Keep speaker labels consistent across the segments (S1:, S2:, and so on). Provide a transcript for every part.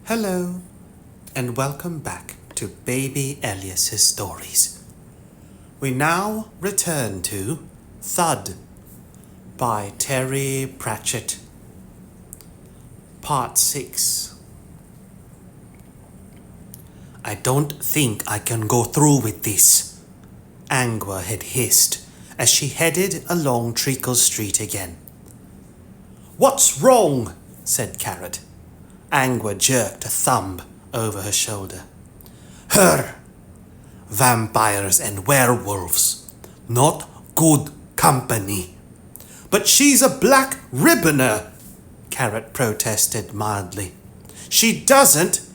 S1: Hello, and welcome back to Baby Elias's stories. We now return to Thud by Terry Pratchett. Part 6. I don't think I can go through with this, Angua had hissed as she headed along Treacle Street again. What's wrong? Said Carrot. Angua jerked a thumb over her shoulder. Her! Vampires and werewolves. Not good company. But she's a black ribboner, Carrot protested mildly. She doesn't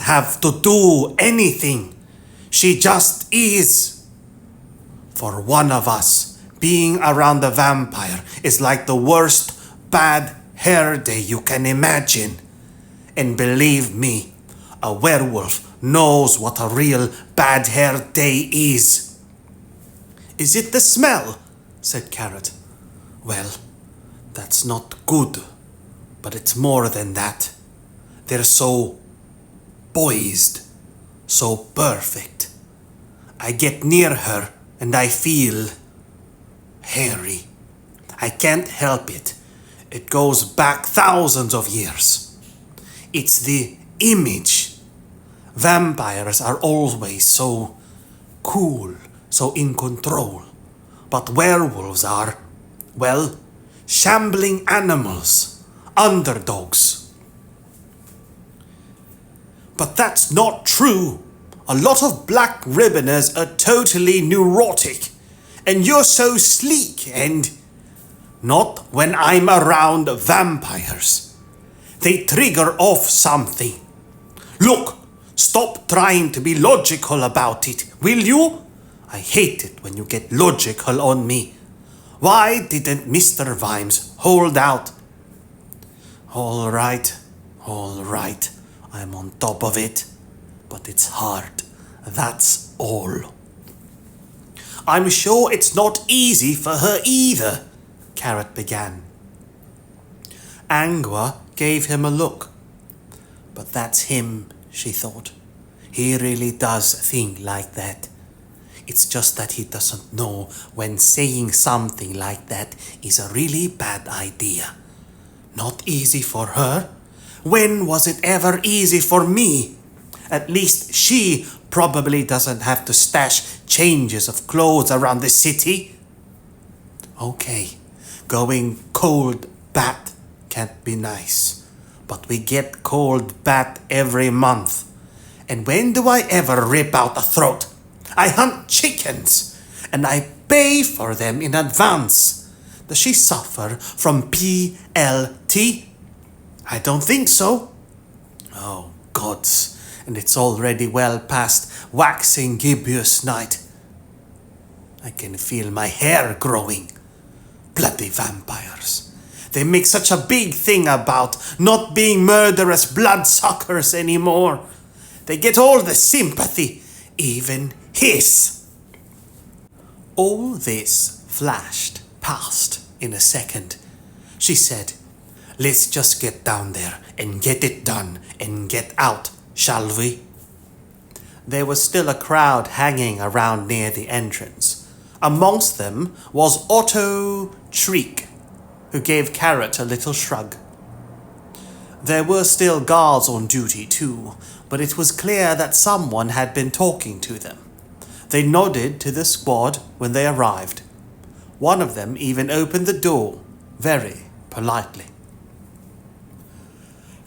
S1: have to do anything. She just is. For one of us, being around a vampire is like the worst bad hair day you can imagine. And believe me, a werewolf knows what a real bad hair day is. Is it the smell? Said Carrot. Well, that's not good, but it's more than that. They're so poised, so perfect. I get near her and I feel hairy. I can't help it. It goes back thousands of years. It's the image. Vampires are always so cool, so in control. But werewolves are, well, shambling animals, underdogs. But that's not true. A lot of black ribboners are totally neurotic. And you're so sleek and... Not when I'm around vampires. They trigger off something. Look, stop trying to be logical about it, will you? I hate it when you get logical on me. Why didn't Mr. Vimes hold out? All right, I'm on top of it, but it's hard, that's all. I'm sure it's not easy for her either, Carrot began. Angua gave him a look. But that's him, she thought. He really does think like that. It's just that he doesn't know when saying something like that is a really bad idea. Not easy for her. When was it ever easy for me? At least she probably doesn't have to stash changes of clothes around the city. Okay, going cold bat can't be nice, but we get cold bat every month. And when do I ever rip out a throat? I hunt chickens, and I pay for them in advance. Does she suffer from PLT? I don't think so. Oh, gods, and it's already well past waxing gibbous night. I can feel my hair growing. Bloody vampires. They make such a big thing about not being murderous bloodsuckers anymore. They get all the sympathy, even his. All this flashed past in a second. She said, let's just get down there and get it done and get out, shall we? There was still a crowd hanging around near the entrance. Amongst them was Otto Treek, who gave Carrot a little shrug. There were still guards on duty too, but it was clear that someone had been talking to them. They nodded to the squad when they arrived. One of them even opened the door, very politely.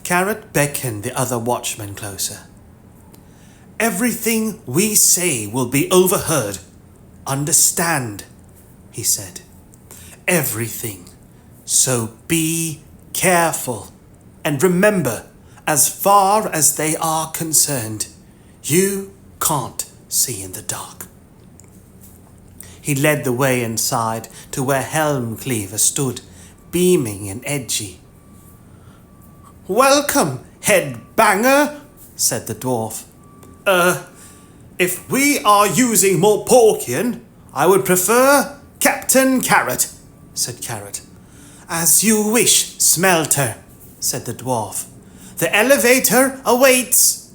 S1: Carrot beckoned the other watchman closer. Everything we say will be overheard. Understand, he said. Everything. So be careful. And remember, as far as they are concerned, you can't see in the dark. He led the way inside to where Helm Cleaver stood, beaming and edgy. Welcome, headbanger, said the dwarf. If we are using Morporkian, I would prefer Captain Carrot, said Carrot. As you wish, Smelter, said the dwarf. The elevator awaits.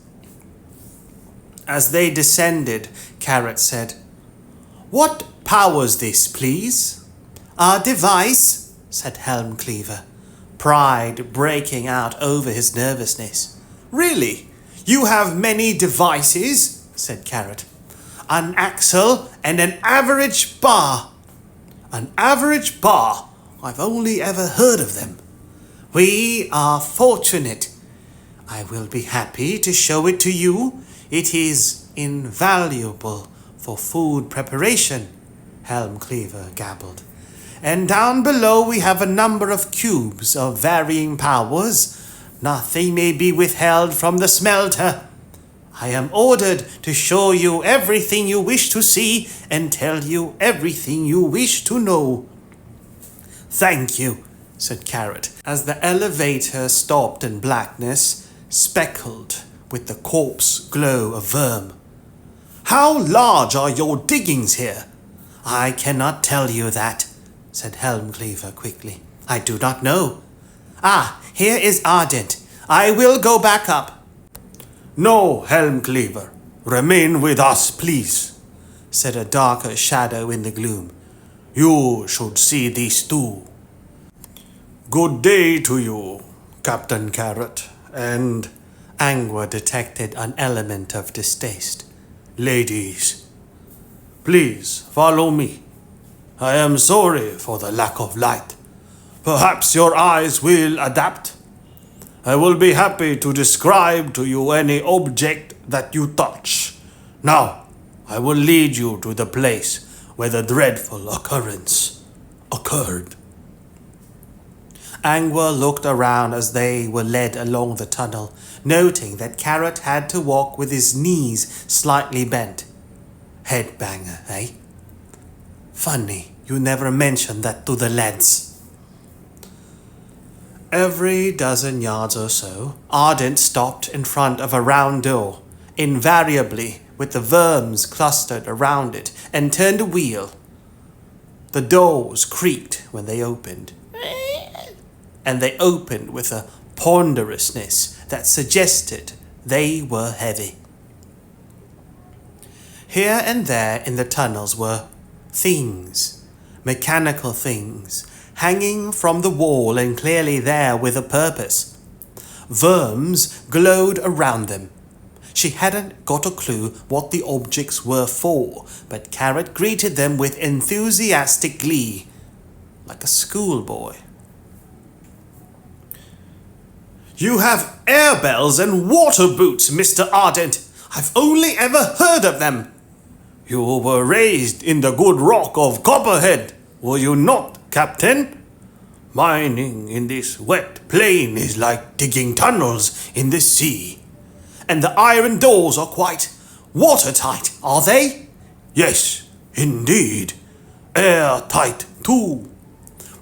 S1: As they descended, Carrot said, What powers this, please? Our device, said Helm Cleaver, pride breaking out over his nervousness. Really? You have many devices, said Carrot. An axle and an average bar. An average bar? I've only ever heard of them. We are fortunate. I will be happy to show it to you. It is invaluable for food preparation, Helm Cleaver gabbled. And down below we have a number of cubes of varying powers. Nothing may be withheld from the smelter. I am ordered to show you everything you wish to see and tell you everything you wish to know. Thank you, said Carrot, as the elevator stopped in blackness, speckled with the corpse glow of Verm. How large are your diggings here? I cannot tell you that, said Helm Cleaver quickly. I do not know. Ah, here is Ardent. I will go back up. No, Helm Cleaver. Remain with us, please, said a darker shadow in the gloom. You should see these too. Good day to you, Captain Carrot, and Angua detected an element of distaste. Ladies, please follow me. I am sorry for the lack of light. Perhaps your eyes will adapt. I will be happy to describe to you any object that you touch. Now, I will lead you to the place where the dreadful occurrence occurred. Angua looked around as they were led along the tunnel, noting that Carrot had to walk with his knees slightly bent. Headbanger, eh? Funny, you never mentioned that to the lads. Every dozen yards or so, Ardent stopped in front of a round door, invariably with the verms clustered around it, and turned a wheel. The doors creaked when they opened, and they opened with a ponderousness that suggested they were heavy. Here and there in the tunnels were things, mechanical things, hanging from the wall and clearly there with a purpose. Verms glowed around them. She hadn't got a clue what the objects were for, but Carrot greeted them with enthusiastic glee, like a schoolboy. You have air bells and water boots, Mr. Ardent. I've only ever heard of them. You were raised in the good rock of Copperhead, were you not, Captain? Mining in this wet plain is like digging tunnels in the sea. And the iron doors are quite watertight, are they? Yes, indeed. Airtight, too.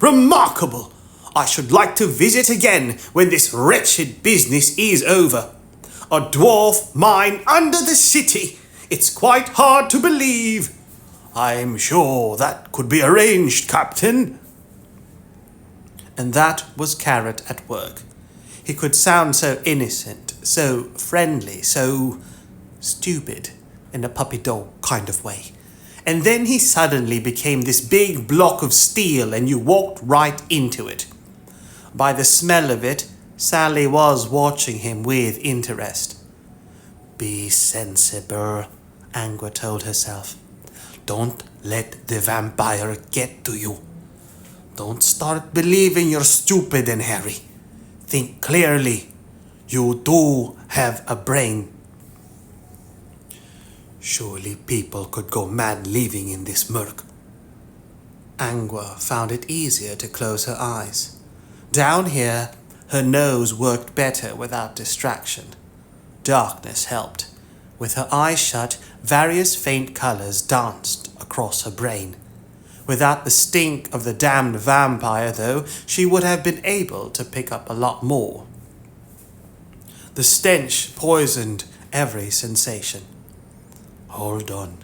S1: Remarkable. I should like to visit again when this wretched business is over. A dwarf mine under the city. It's quite hard to believe. I'm sure that could be arranged, Captain. And that was Carrot at work. He could sound so innocent, so friendly, so stupid, in a puppy dog kind of way. And then he suddenly became this big block of steel and you walked right into it. By the smell of it, Sally was watching him with interest. Be sensible, Angua told herself. Don't let the vampire get to you. Don't start believing you're stupid and hairy. Think clearly. You do have a brain. Surely people could go mad living in this murk. Angua found it easier to close her eyes. Down here, her nose worked better without distraction. Darkness helped. With her eyes shut, various faint colors danced across her brain. Without the stink of the damned vampire, though, she would have been able to pick up a lot more. The stench poisoned every sensation. Hold on.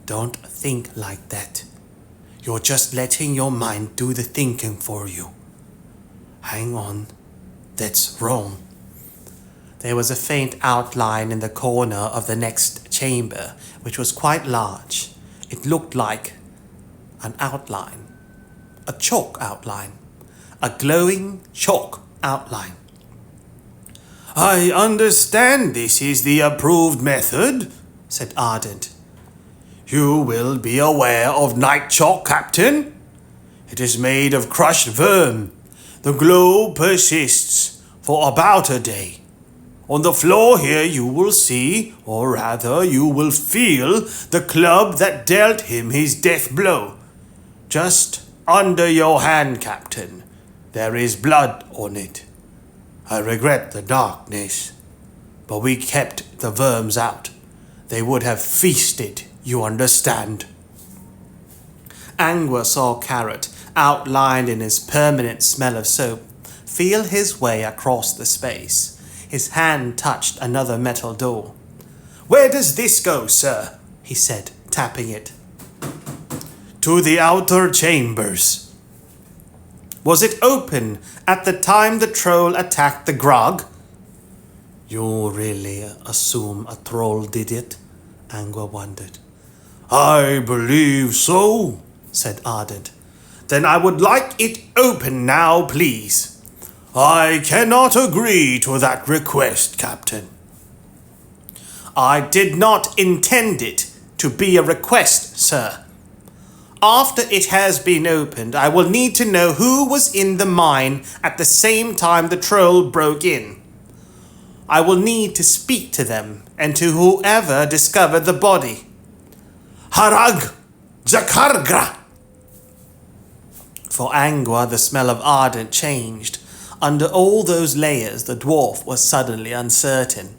S1: Don't think like that. You're just letting your mind do the thinking for you. Hang on. That's wrong. There was a faint outline in the corner of the next chamber, which was quite large. It looked like an outline, a chalk outline, a glowing chalk outline. "I understand this is the approved method," said Ardent. "You will be aware of night chalk, Captain. It is made of crushed worm. The glow persists for about a day. On the floor here you will see, or rather you will feel, the club that dealt him his death blow. Just under your hand, Captain. There is blood on it. I regret the darkness, but we kept the worms out. They would have feasted, you understand." Angua saw Carrot, outlined in his permanent smell of soap, feel his way across the space. His hand touched another metal door. "Where does this go, sir?" he said, tapping it. "To the outer chambers." "Was it open at the time the troll attacked the grog?" "You really assume a troll did it?" Angua wondered. "I believe so," said Ardent. "Then I would like it open now, please." "I cannot agree to that request, Captain." "I did not intend it to be a request, sir. After it has been opened, I will need to know who was in the mine at the same time the troll broke in. I will need to speak to them and to whoever discovered the body." "Harag Jakargra!" For Angua, the smell of Ardent changed. Under all those layers, the dwarf was suddenly uncertain.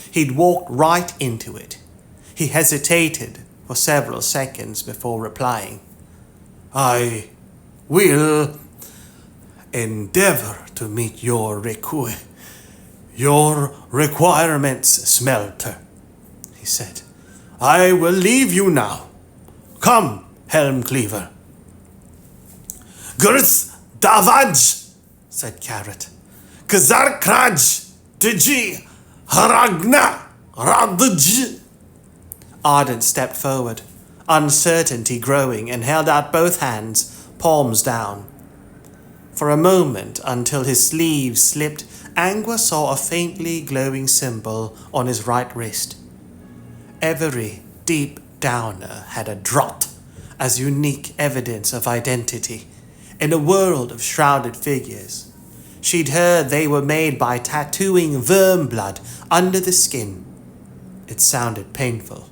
S1: He'd walked right into it. He hesitated for several seconds before replying. "I will endeavor to meet your requirements, Smelter," he said. "I will leave you now. Come, Helm Cleaver." "Girth Davaj," said Carrot. "Kazarkraj Diji Haragna Radj." Ardent stepped forward, uncertainty growing, and held out both hands, palms down. For a moment, until his sleeves slipped, Angua saw a faintly glowing symbol on his right wrist. Every deep downer had a drot as unique evidence of identity. In a world of shrouded figures, she'd heard they were made by tattooing worm blood under the skin. It sounded painful.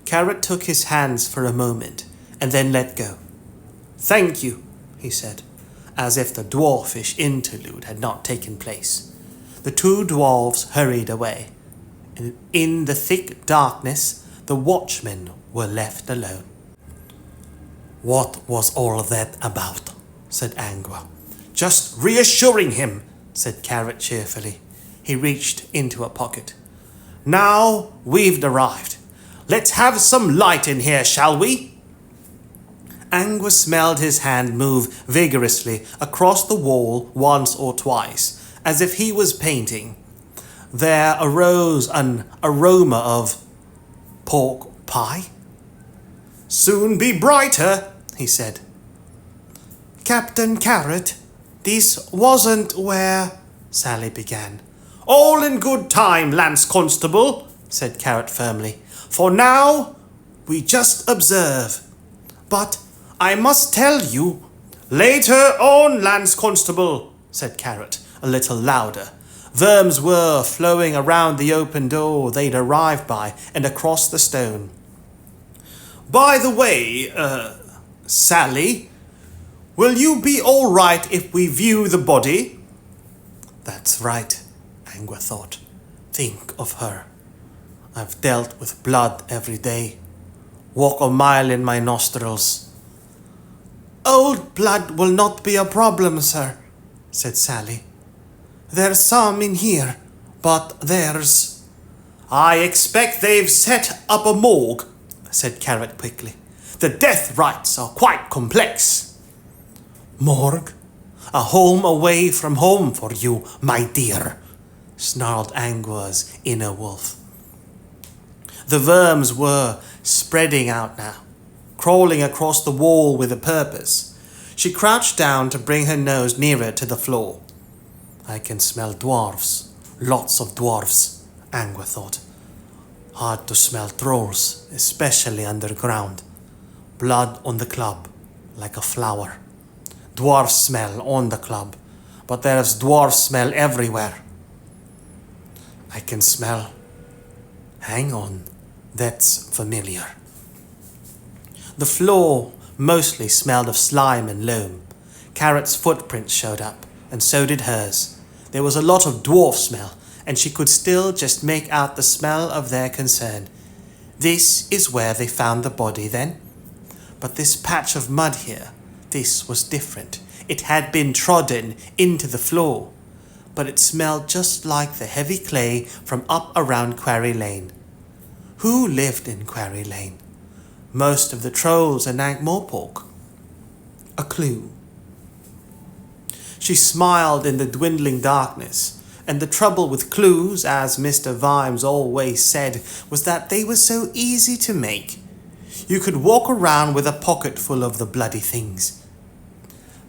S1: Carrot took his hands for a moment and then let go. "Thank you," he said, as if the dwarfish interlude had not taken place. The two dwarves hurried away, and in the thick darkness, the watchmen were left alone. "What was all that about?" said Angua. "Just reassuring him," said Carrot cheerfully. He reached into a pocket. "Now we've arrived. Let's have some light in here, shall we?" Angua smelled his hand move vigorously across the wall once or twice, as if he was painting. There arose an aroma of pork pie. "Soon be brighter," he said. "Captain Carrot, this wasn't where—" Sally began. "All in good time, Lance Constable," said Carrot firmly. "For now, we just observe. But I must tell you—" "Later on, Lance Constable," said Carrot, a little louder. Worms were flowing around the open door they'd arrived by and across the stone. "By the way, Sally, will you be all right if we view the body?" That's right, Angua thought. Think of her. I've dealt with blood every day. Walk a mile in my nostrils. Old blood will not be a problem, sir, said Sally. There's some in here, but there's... I expect they've set up a morgue, said Carrot quickly. The death rites are quite complex. Morgue? A home away from home for you, my dear, snarled Angwar's inner wolf. The verms were spreading out now, crawling across the wall with a purpose. She crouched down to bring her nose nearer to the floor. I can smell dwarfs, lots of dwarfs, Angwa thought. Hard to smell trolls, especially underground. Blood on the club, like a flower. Dwarf smell on the club, but there's dwarf smell everywhere. I can smell. Hang on, that's familiar. The floor mostly smelled of slime and loam. Carrot's footprints showed up, and so did hers. There was a lot of dwarf smell, and she could still just make out the smell of their concern. This is where they found the body then? But this patch of mud here, this was different. It had been trodden into the floor, but it smelled just like the heavy clay from up around Quarry Lane. Who lived in Quarry Lane? Most of the trolls in Ankh-Morpork. A clue. She smiled in the dwindling darkness, and the trouble with clues, as Mr. Vimes always said, was that they were so easy to make. You could walk around with a pocket full of the bloody things.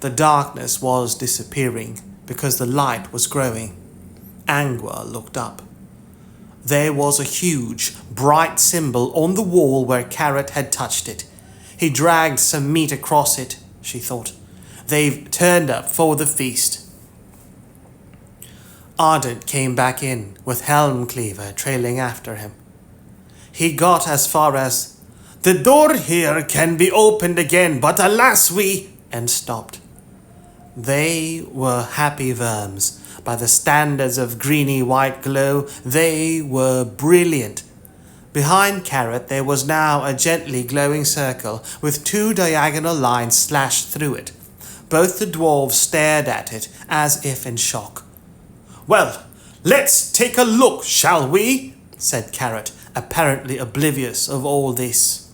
S1: The darkness was disappearing because the light was growing. Angwa looked up. There was a huge, bright symbol on the wall where Carrot had touched it. He dragged some meat across it, she thought. They've turned up for the feast. Ardent came back in, with Helm Cleaver trailing after him. He got as far as, "The door here can be opened again, but alas we," and stopped. They were happy verms. By the standards of greeny white glow, they were brilliant. Behind Carrot there was now a gently glowing circle with 2 diagonal lines slashed through it. Both the dwarves stared at it as if in shock. "Well, let's take a look, shall we?" said Carrot, apparently oblivious of all this.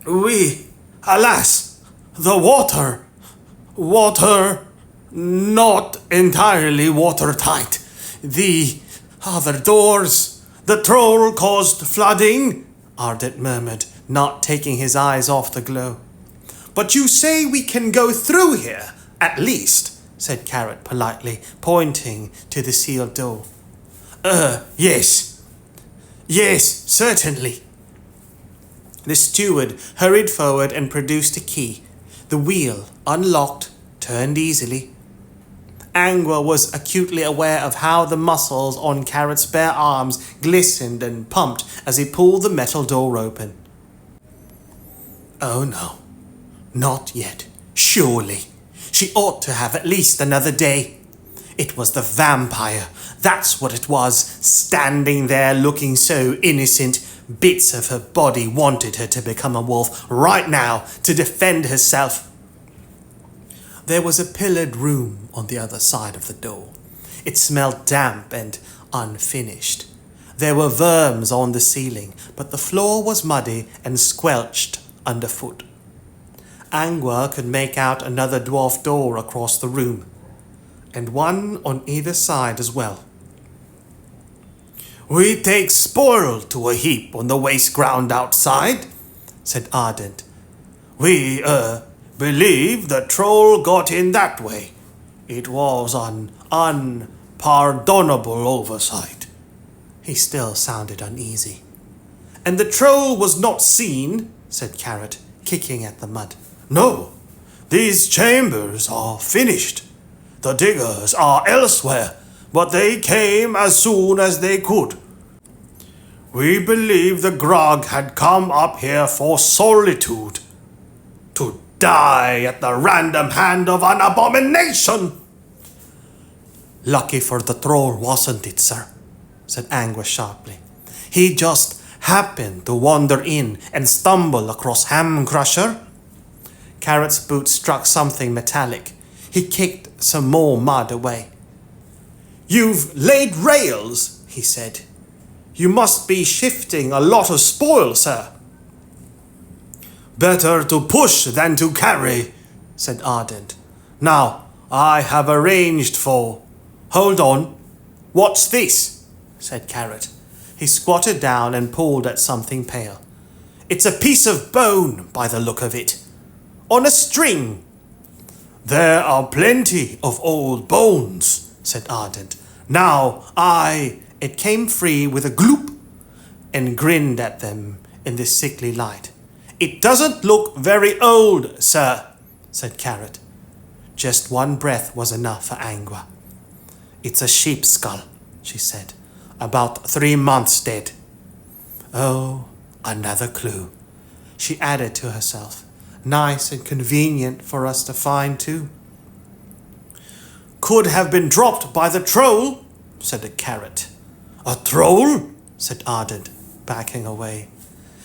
S1: Alas, the water, not entirely watertight. The other doors, the troll caused flooding," Ardent murmured, not taking his eyes off the glow. "But you say we can go through here, at least," said Carrot politely, pointing to the sealed door. Yes, certainly." The steward hurried forward and produced a key. The wheel, unlocked, turned easily. Angwa was acutely aware of how the muscles on Carrot's bare arms glistened and pumped as he pulled the metal door open. Oh no, not yet. Surely. She ought to have at least another day. It was the vampire. That's what it was, standing there looking so innocent. Bits of her body wanted her to become a wolf right now to defend herself. There was a pillared room on the other side of the door. It smelled damp and unfinished. There were verms on the ceiling, but the floor was muddy and squelched underfoot. Angwa could make out another dwarf door across the room, and one on either side as well. "We take spoil to a heap on the waste ground outside," said Ardent. "We, believe the troll got in that way. It was an unpardonable oversight." He still sounded uneasy. "And the troll was not seen," said Carrot, kicking at the mud. "No, these chambers are finished. The diggers are elsewhere, but they came as soon as they could. We believe the grog had come up here for solitude, to die at the random hand of an abomination." "Lucky for the troll, wasn't it, sir?" said Angwa sharply. "He just happened to wander in and stumble across Ham Crusher." Carrot's boot struck something metallic. He kicked some more mud away. "You've laid rails," he said. "You must be shifting a lot of spoil, sir." "Better to push than to carry," said Ardent. "Now, I have arranged for... Hold on." What's this? Said Carrot. He squatted down and pulled at something pale. It's a piece of bone, by the look of it. On a string. There are plenty of old bones, said Ardent. It came free with a gloop and grinned at them in the sickly light. It doesn't look very old, sir, said Carrot. Just one breath was enough for Angua. It's a sheep's skull, she said. About 3 months dead. Oh, another clue, she added to herself. Nice and convenient for us to find, too. Could have been dropped by the troll, said the Carrot. A troll? Said Ardent, backing away.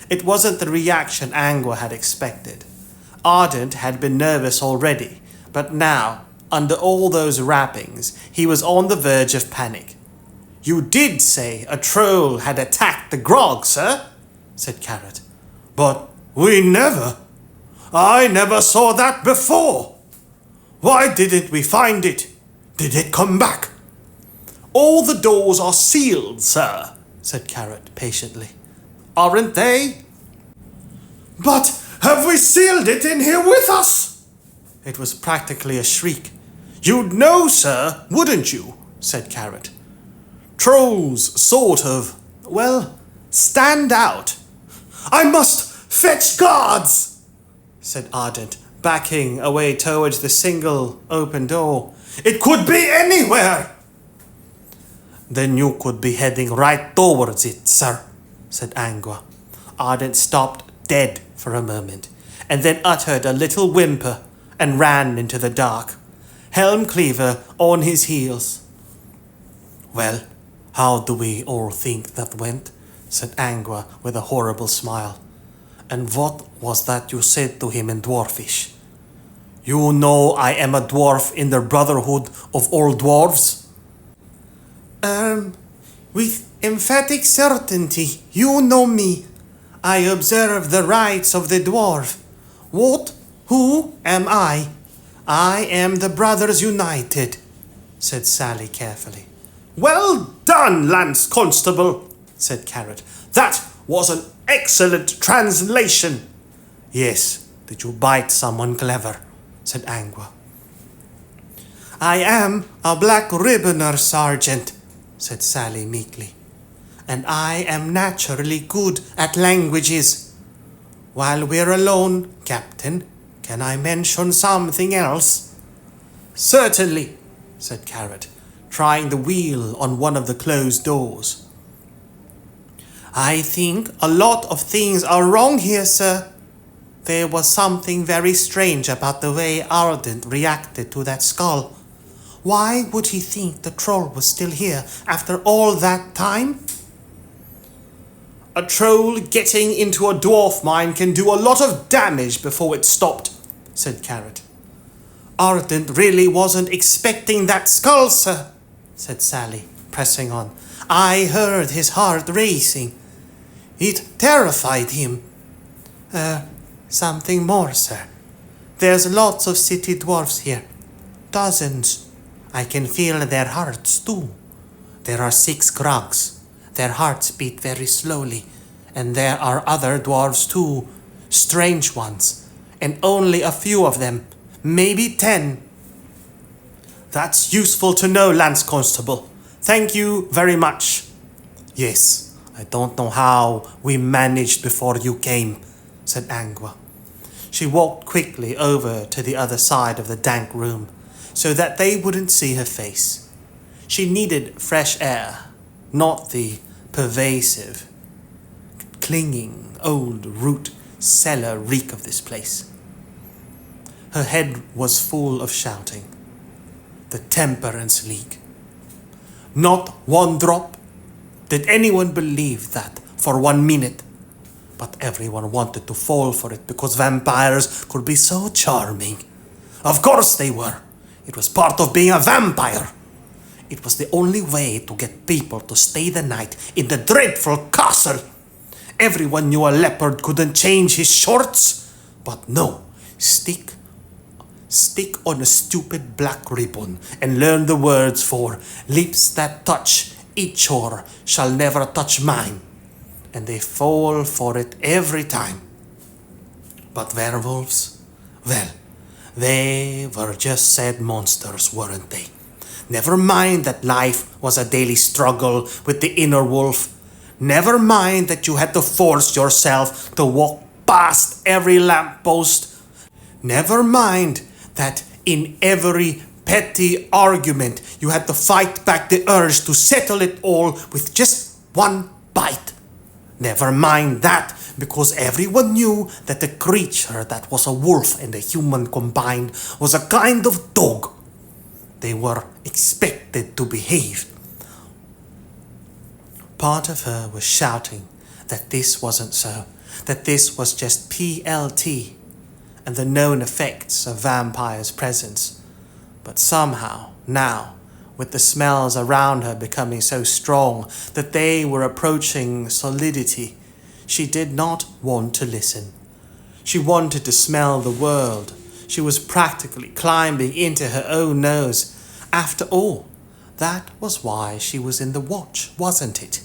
S1: It wasn't the reaction Angua had expected. Ardent had been nervous already, but now, under all those wrappings, he was on the verge of panic. You did say a troll had attacked the grog, sir, said Carrot. But I never saw that before. Why didn't we find it? Did it come back? All the doors are sealed, sir, said Carrot patiently. Aren't they? But have we sealed it in here with us? It was practically a shriek. You'd know, sir, wouldn't you? Said Carrot. Trolls sort of, stand out. I must fetch guards, said Ardent, backing away towards the single open door. It could be anywhere. Then you could be heading right towards it, sir, said Angua. Ardent stopped dead for a moment, and then uttered a little whimper and ran into the dark, Helm Cleaver on his heels. Well, how do we all think that went? Said Angua with a horrible smile. And what was that you said to him in Dwarfish? You know I am a dwarf in the Brotherhood of all dwarves? With emphatic certainty, you know me. I observe the rites of the dwarf. What? Who am I? I am the Brothers United, said Sally carefully. Well done, Lance Constable, said Carrot. That was an excellent translation. Yes, did you bite someone clever? Said Angua. I am a black ribboner, Sergeant, said Sally meekly. And I am naturally good at languages. While we're alone, Captain, can I mention something else? Certainly, said Carrot, trying the wheel on one of the closed doors. I think a lot of things are wrong here, sir. There was something very strange about the way Ardent reacted to that skull. Why would he think the troll was still here after all that time? A troll getting into a dwarf mine can do a lot of damage before it stopped, said Carrot. Ardent really wasn't expecting that skull, sir, said Sally, pressing on. I heard his heart racing. It terrified him. Something more, sir. There's lots of city dwarfs here. Dozens. I can feel their hearts, too. There are 6 grogs. Their hearts beat very slowly. And there are other dwarves, too. Strange ones. And only a few of them. Maybe 10. That's useful to know, Lance Constable. Thank you very much. Yes, I don't know how we managed before you came, said Angua. She walked quickly over to the other side of the dank room, so that they wouldn't see her face. She needed fresh air, not the pervasive, clinging, old root cellar reek of this place. Her head was full of shouting. The Temperance League. Not one drop. Did anyone believe that for 1 minute? But everyone wanted to fall for it because vampires could be so charming. Of course they were. It was part of being a vampire. It was the only way to get people to stay the night in the dreadful castle. Everyone knew a leopard couldn't change his shorts. But no, stick Stick on a stupid black ribbon and learn the words for lips that touch each other shall never touch mine. And they fall for it every time. But werewolves, well, they were just sad monsters, weren't they? Never mind that life was a daily struggle with the inner wolf. Never mind that you had to force yourself to walk past every lamppost. Never mind that in every petty argument you had to fight back the urge to settle it all with just one bite. Never mind that, because everyone knew that the creature that was a wolf and a human combined was a kind of dog. They were expected to behave. Part of her was shouting that this wasn't so, that this was just PLT and the known effects of vampires' presence. But somehow, now, with the smells around her becoming so strong that they were approaching solidity, she did not want to listen. She wanted to smell the world. She was practically climbing into her own nose. After all, that was why she was in the watch, wasn't it?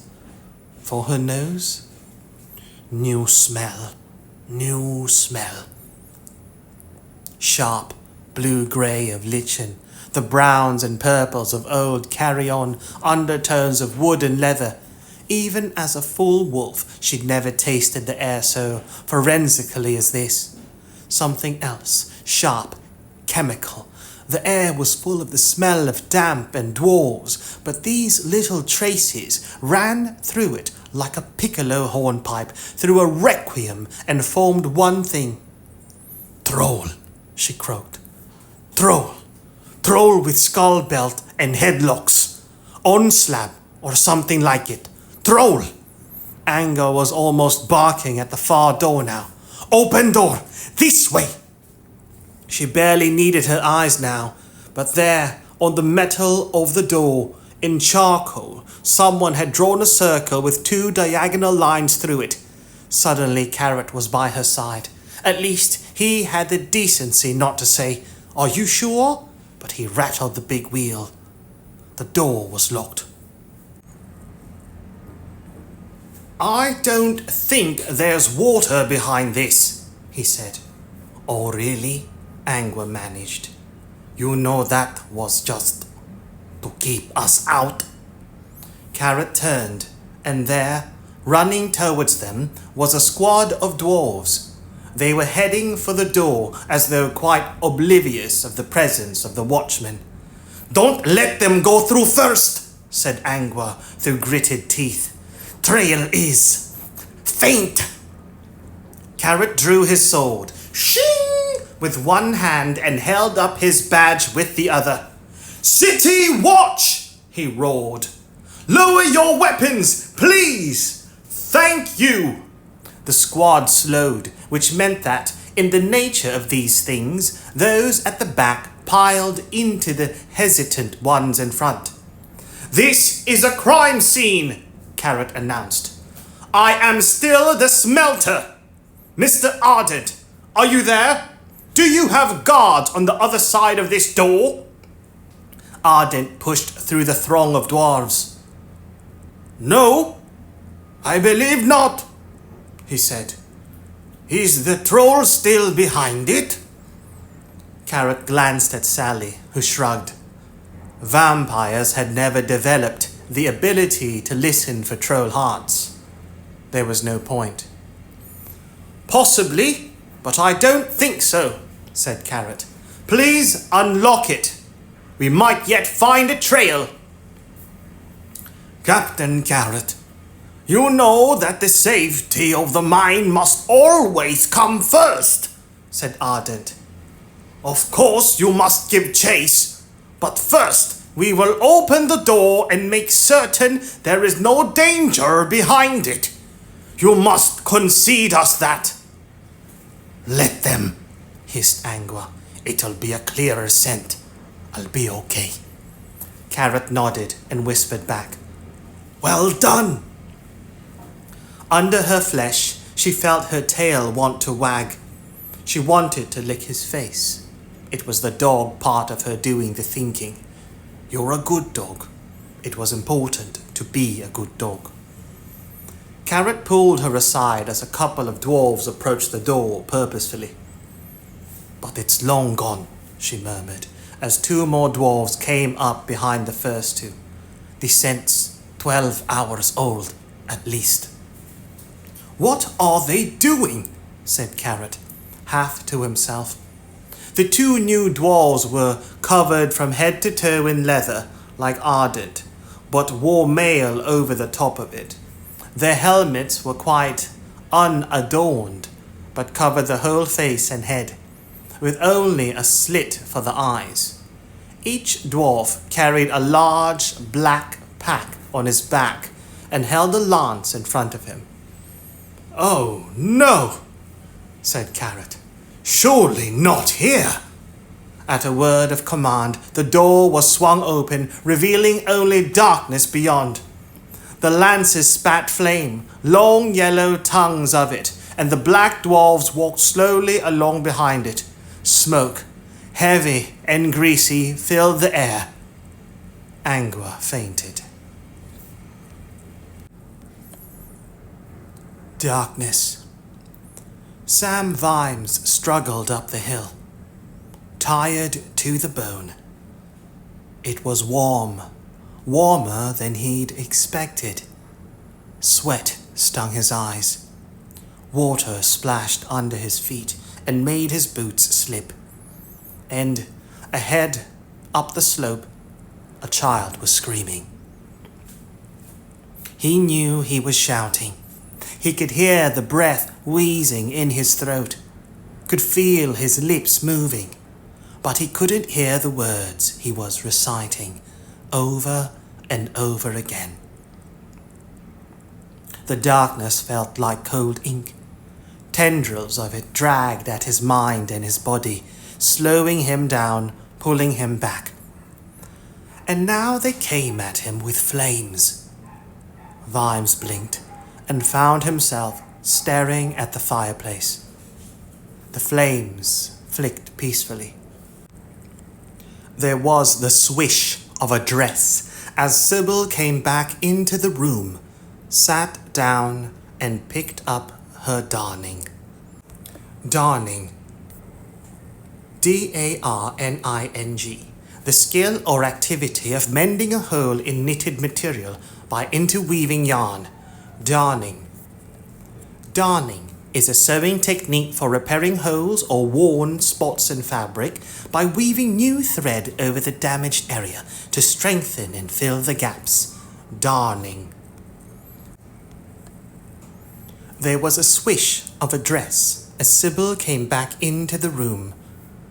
S1: For her nose? New smell. New smell. Sharp blue-grey of lichen, the browns and purples of old carry-on, undertones of wood and leather. Even as a full wolf, she'd never tasted the air so forensically as this. Something else, sharp, chemical. The air was full of the smell of damp and dwarves, but these little traces ran through it like a piccolo hornpipe through a requiem and formed one thing. Troll, she croaked. Troll. Troll with skull belt and headlocks. On slab or something like it. Troll. Anger was almost barking at the far door now. Open door. This way. She barely needed her eyes now, but there, on the metal of the door, in charcoal, someone had drawn a circle with 2 diagonal lines through it. Suddenly Carrot was by her side. At least he had the decency not to say, "Are you sure?" But he rattled the big wheel. The door was locked. "I don't think there's water behind this," he said. "Oh, really?" Angua managed. "You know that was just to keep us out." Carrot turned, and there, running towards them, was a squad of dwarves. They were heading for the door as though quite oblivious of the presence of the watchman. "Don't let them go through first," said Angua through gritted teeth. "Trail is faint." Carrot drew his sword, shing, with one hand and held up his badge with the other. "City watch!" he roared. "Lower your weapons, please! Thank you!" The squad slowed, which meant that, in the nature of these things, those at the back piled into the hesitant ones in front. "This is a crime scene," Carrot announced. "I am still the smelter. Mr. Ardent, are you there? Do you have guards on the other side of this door?" Ardent pushed through the throng of dwarves. "No, I believe not," he said. "Is the troll still behind it?" Carrot glanced at Sally, who shrugged. Vampires had never developed the ability to listen for troll hearts. There was no point. "Possibly, but I don't think so," said Carrot. "Please unlock it. We might yet find a trail." "Captain Carrot, you know that the safety of the mine must always come first," said Ardent. "Of course you must give chase, but first we will open the door and make certain there is no danger behind it. You must concede us that." "Let them," hissed Angua. "It'll be a clearer scent. I'll be okay." Carrot nodded and whispered back, "Well done." Under her flesh, she felt her tail want to wag. She wanted to lick his face. It was the dog part of her doing the thinking. You're a good dog. It was important to be a good dog. Carrot pulled her aside as a couple of dwarves approached the door purposefully. But it's long gone, she murmured, as 2 more dwarves came up behind the first 2. The scent's 12 hours old, at least. What are they doing? Said Carrot, half to himself. The 2 new dwarves were covered from head to toe in leather, like Ardent, but wore mail over the top of it. Their helmets were quite unadorned, but covered the whole face and head, with only a slit for the eyes. Each dwarf carried a large black pack on his back and held a lance in front of him. "Oh, no," said Carrot. "Surely not here." At a word of command, the door was swung open, revealing only darkness beyond. The lances spat flame, long yellow tongues of it, and the black dwarves walked slowly along behind it. Smoke, heavy and greasy, filled the air. Angua fainted. Darkness. Sam Vimes struggled up the hill, tired to the bone. It was warm, warmer than he'd expected. Sweat stung his eyes. Water splashed under his feet and made his boots slip. And ahead, up the slope, a child was screaming. He knew he was shouting. He could hear the breath wheezing in his throat, could feel his lips moving, but he couldn't hear the words he was reciting over and over again. The darkness felt like cold ink. Tendrils of it dragged at his mind and his body, slowing him down, pulling him back. And now they came at him with flames. Vimes blinked and found himself staring at the fireplace. The flames flicked peacefully. There was the swish of a dress as Sybil came back into the room, sat down and picked up her darning. Darning. D-A-R-N-I-N-G. The skill or activity of mending a hole in knitted material by interweaving yarn. Darning. Darning is a sewing technique for repairing holes or worn spots in fabric by weaving new thread over the damaged area to strengthen and fill the gaps. Darning. There was a swish of a dress as Sybil came back into the room,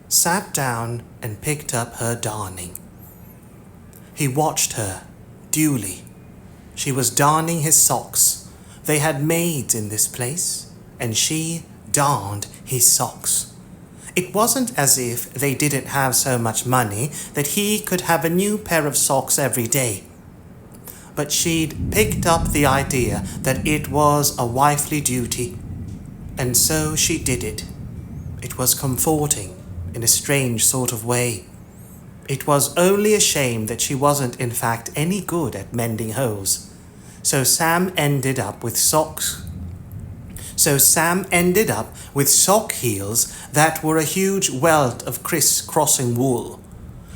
S1: sat down and picked up her darning. He watched her, dully. She was darning his socks. They had maids in this place, and she darned his socks. It wasn't as if they didn't have so much money that he could have a new pair of socks every day. But she'd picked up the idea that it was a wifely duty, and so she did it. It was comforting in a strange sort of way. It was only a shame that she wasn't in fact any good at mending holes. So Sam ended up with sock heels that were a huge welt of criss-crossing wool.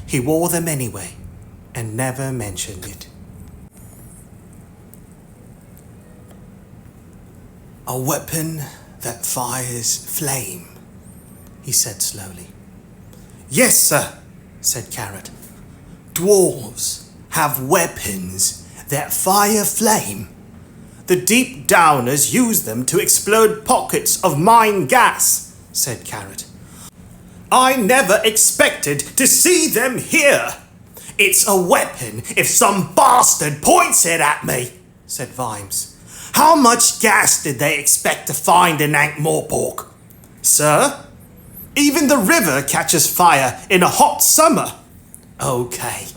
S1: He wore them anyway, and never mentioned it. "A weapon that fires flame," he said slowly. "Yes, sir," said Carrot. "Dwarves have weapons that fire flame. The deep downers use them to explode pockets of mine gas," said Carrot. "I never expected to see them here. It's a weapon if some bastard points it at me," said Vimes. "How much gas did they expect to find in Ankh-Morpork? Sir, even the river catches fire in a hot summer." Okay,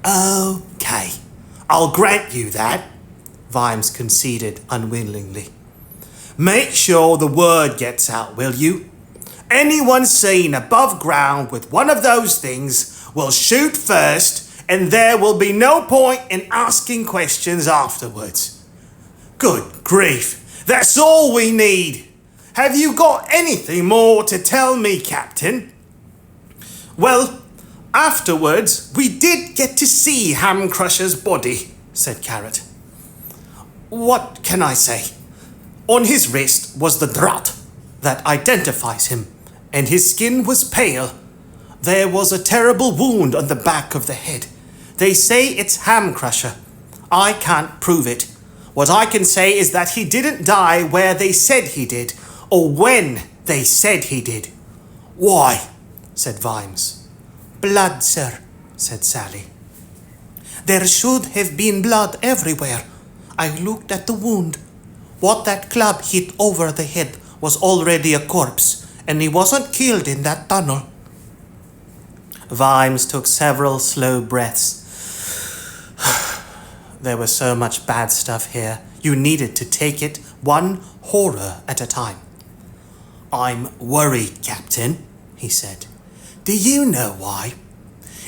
S1: I'll grant you that," Vimes conceded unwillingly. "Make sure the word gets out, will you? Anyone seen above ground with one of those things will shoot first, and there will be no point in asking questions afterwards. Good grief, that's all we need. Have you got anything more to tell me, Captain? Well, afterwards, we did get to see Ham Crusher's body, said Carrot. What can I say? On his wrist was the drat that identifies him, and his skin was pale. There was a terrible wound on the back of the head. They say it's Ham Crusher. I can't prove it. What I can say is that he didn't die where they said he did, or when they said he did. Why? Said Vimes. Blood, sir, said Sally. There should have been blood everywhere. I looked at the wound. What that club hit over the head was already a corpse, and he wasn't killed in that tunnel. Vimes took several slow breaths. There was so much bad stuff here. You needed to take it one horror at a time. I'm worried, Captain, he said. Do you know why?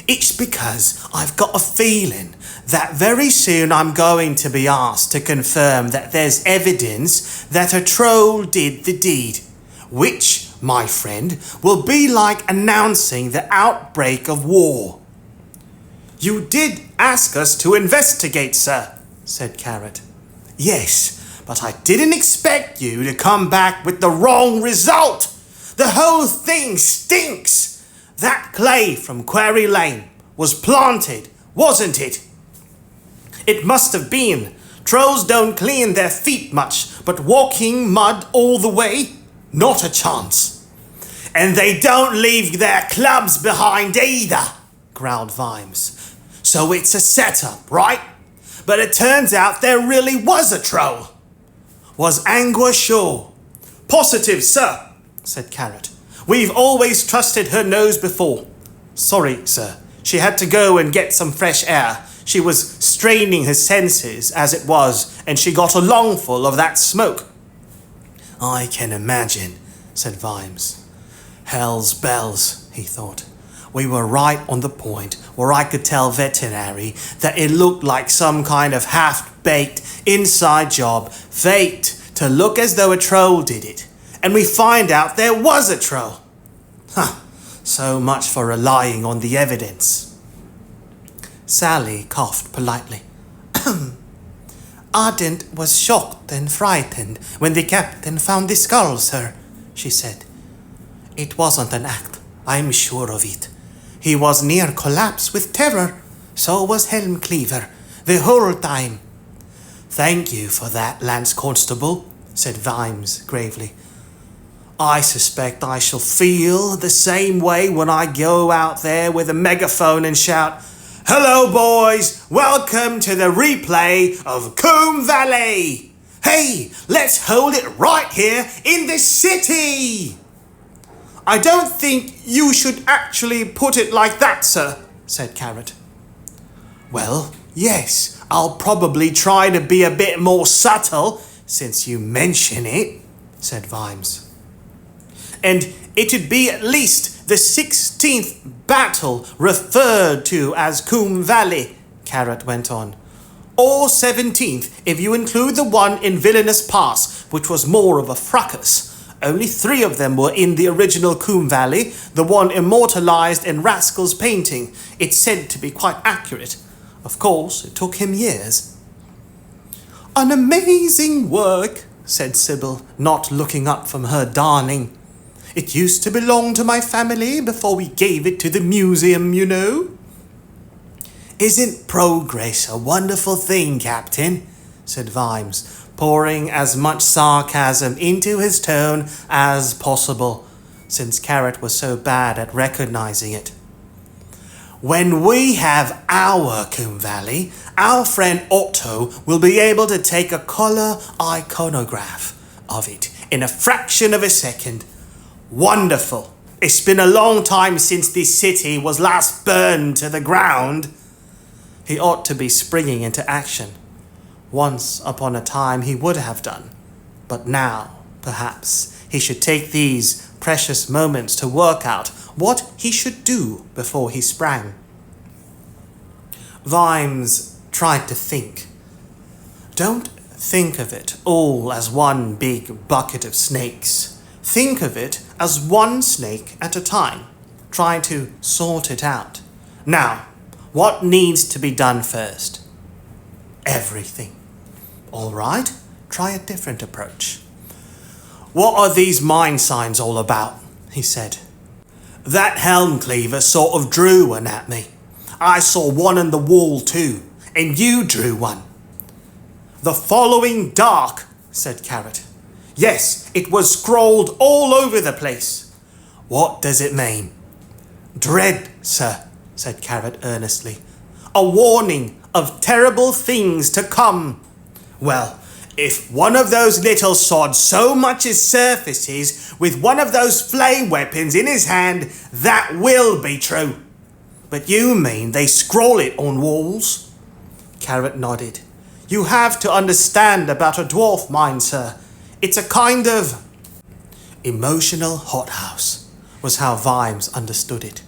S1: It's because I've got a feeling that very soon I'm going to be asked to confirm that there's evidence that a troll did the deed, which, my friend, will be like announcing the outbreak of war. You did ask us to investigate, sir, said Carrot. Yes, but I didn't expect you to come back with the wrong result. The whole thing stinks. That clay from Quarry Lane was planted, wasn't it? It must have been. Trolls don't clean their feet much, but walking mud all the way? Not a chance. And they don't leave their clubs behind either, growled Vimes. So it's a setup, right? But it turns out there really was a troll. Was Angua sure? Positive, sir, said Carrot. We've always trusted her nose before. Sorry, sir. She had to go and get some fresh air. She was straining her senses as it was, and she got a lungful of that smoke. I can imagine, said Vimes. Hell's bells, he thought. We were right on the point where I could tell veterinary that it looked like some kind of half-baked inside job faked to look as though a troll did it. And we find out there was a troll. So much for relying on the evidence. Sally coughed politely. Ardent was shocked and frightened when the captain found the skull, sir, she said. It wasn't an act, I'm sure of it. He was near collapse with terror. So was Helm Cleaver, the whole time. Thank you for that, Lance Constable, said Vimes gravely. I suspect I shall feel the same way when I go out there with a megaphone and shout, Hello, boys! Welcome to the replay of Koom Valley! Hey, let's hold it right here in the city! I don't think you should actually put it like that, sir, said Carrot. Well, yes, I'll probably try to be a bit more subtle since you mention it, said Vimes. And it'd be at least the 16th battle referred to as Koom Valley, Carrot went on. Or 17th if you include the one in Villainous Pass, which was more of a fracas. Only 3 of them were in the original Koom Valley, the one immortalized in Rascal's painting. It's said to be quite accurate. Of course, it took him years. An amazing work, said Sybil, not looking up from her darning. It used to belong to my family before we gave it to the museum, you know. Isn't progress a wonderful thing, Captain? Said Vimes, pouring as much sarcasm into his tone as possible, since Carrot was so bad at recognizing it. When we have our Koom Valley, our friend Otto will be able to take a color iconograph of it in a fraction of a second. Wonderful. It's been a long time since this city was last burned to the ground. He ought to be springing into action. Once upon a time he would have done, but now, perhaps, he should take these precious moments to work out what he should do before he sprang. Vimes tried to think. Don't think of it all as one big bucket of snakes. Think of it as one snake at a time, trying to sort it out. Now, what needs to be done first? Everything. All right, try a different approach. What are these mind signs all about? He said. That helm cleaver sort of drew one at me. I saw one on the wall too, and you drew one. The following dark, said Carrot. Yes, it was scrawled all over the place. What does it mean? Dread, sir, said Carrot earnestly. A warning of terrible things to come. Well, if one of those little sods so much as surfaces with one of those flame weapons in his hand, that will be true. But you mean they scroll it on walls? Carrot nodded. You have to understand about a dwarf mind, sir. It's a kind of emotional hothouse, was how Vimes understood it,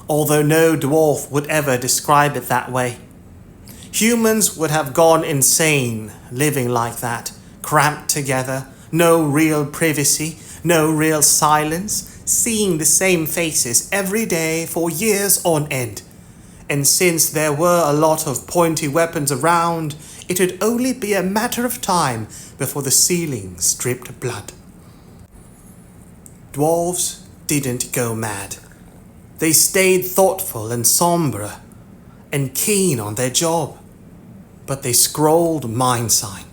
S1: although no dwarf would ever describe it that way. Humans would have gone insane living like that, cramped together, no real privacy, no real silence, seeing the same faces every day for years on end. And since there were a lot of pointy weapons around, it would only be a matter of time before the ceilings dripped blood. Dwarves didn't go mad. They stayed thoughtful and sombre and keen on their job, but they scrolled mind sign.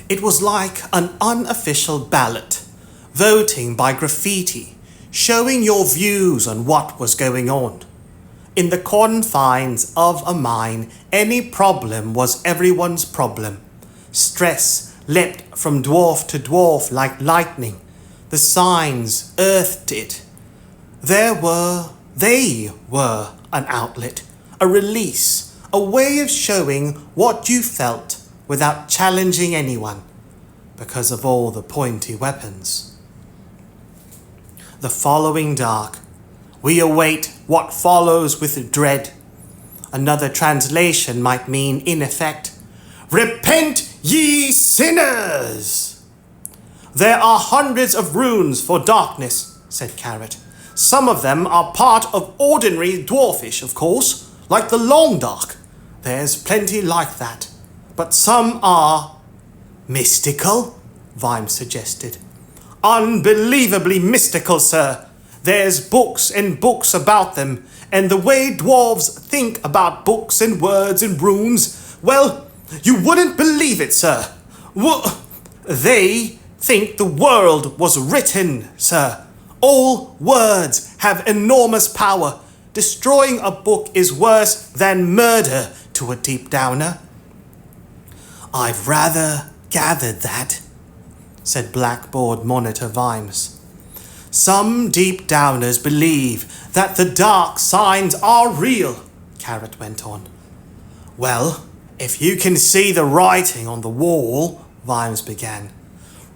S1: It was like an unofficial ballot, voting by graffiti, showing your views on what was going on. In the confines of a mine, any problem was everyone's problem. Stress leapt from dwarf to dwarf like lightning. The signs earthed it. They were an outlet, a release, a way of showing what you felt without challenging anyone, because of all the pointy weapons. The following dark, we await what follows with dread. Another translation might mean, in effect, repent ye sinners! There are hundreds of runes for darkness, said Carrot. Some of them are part of ordinary dwarfish, of course, like the long dark. There's plenty like that. But some are mystical, Vimes suggested. Unbelievably mystical, sir. There's books and books about them, and the way dwarves think about books and words and runes, well, you wouldn't believe it, sir. They think the world was written, sir. All words have enormous power. Destroying a book is worse than murder to a deep downer. I've rather gathered that, said Blackboard Monitor Vimes. Some deep downers believe that the dark signs are real, Carrot went on. Well, if you can see the writing on the wall, Vimes began.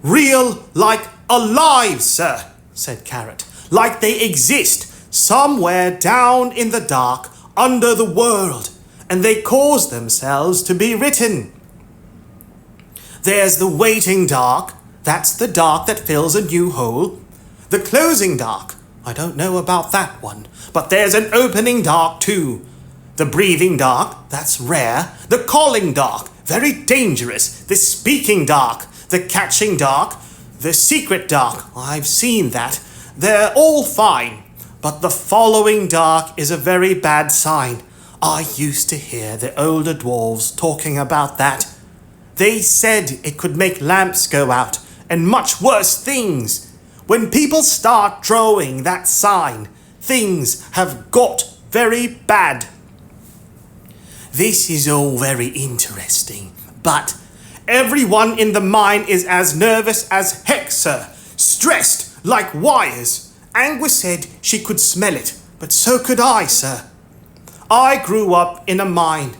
S1: Real like alive, sir, said Carrot. Like they exist somewhere down in the dark under the world, and they cause themselves to be written. There's the waiting dark, that's the dark that fills a new hole. The closing dark, I don't know about that one, but there's an opening dark too. The breathing dark, that's rare. The calling dark, very dangerous. The speaking dark, the catching dark, the secret dark, I've seen that. They're all fine, but the following dark is a very bad sign. I used to hear the older dwarves talking about that. They said it could make lamps go out, and much worse things. When people start drawing that sign, things have got very bad. This is all very interesting, but everyone in the mine is as nervous as heck, sir. Stressed like wires. Angua said she could smell it, but so could I, sir. I grew up in a mine.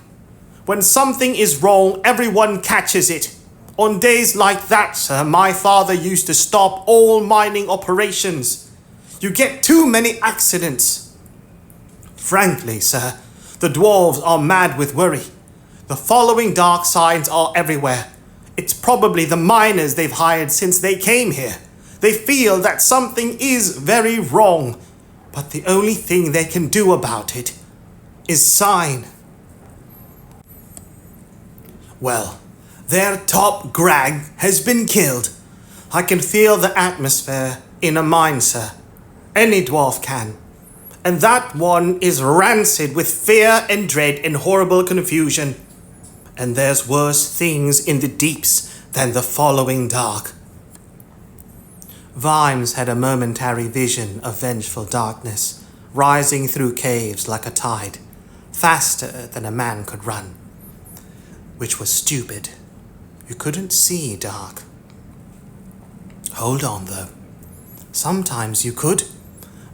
S1: When something is wrong, everyone catches it. On days like that, sir, my father used to stop all mining operations. You get too many accidents. Frankly, sir, the dwarves are mad with worry. The following dark signs are everywhere. It's probably the miners they've hired since they came here. They feel that something is very wrong, but the only thing they can do about it is sign. Well, their top grag has been killed. I can feel the atmosphere in a mine, sir. Any dwarf can. And that one is rancid with fear and dread and horrible confusion. And there's worse things in the deeps than the following dark. Vimes had a momentary vision of vengeful darkness, rising through caves like a tide, faster than a man could run. Which was stupid. You couldn't see dark. Hold on, though. Sometimes you could.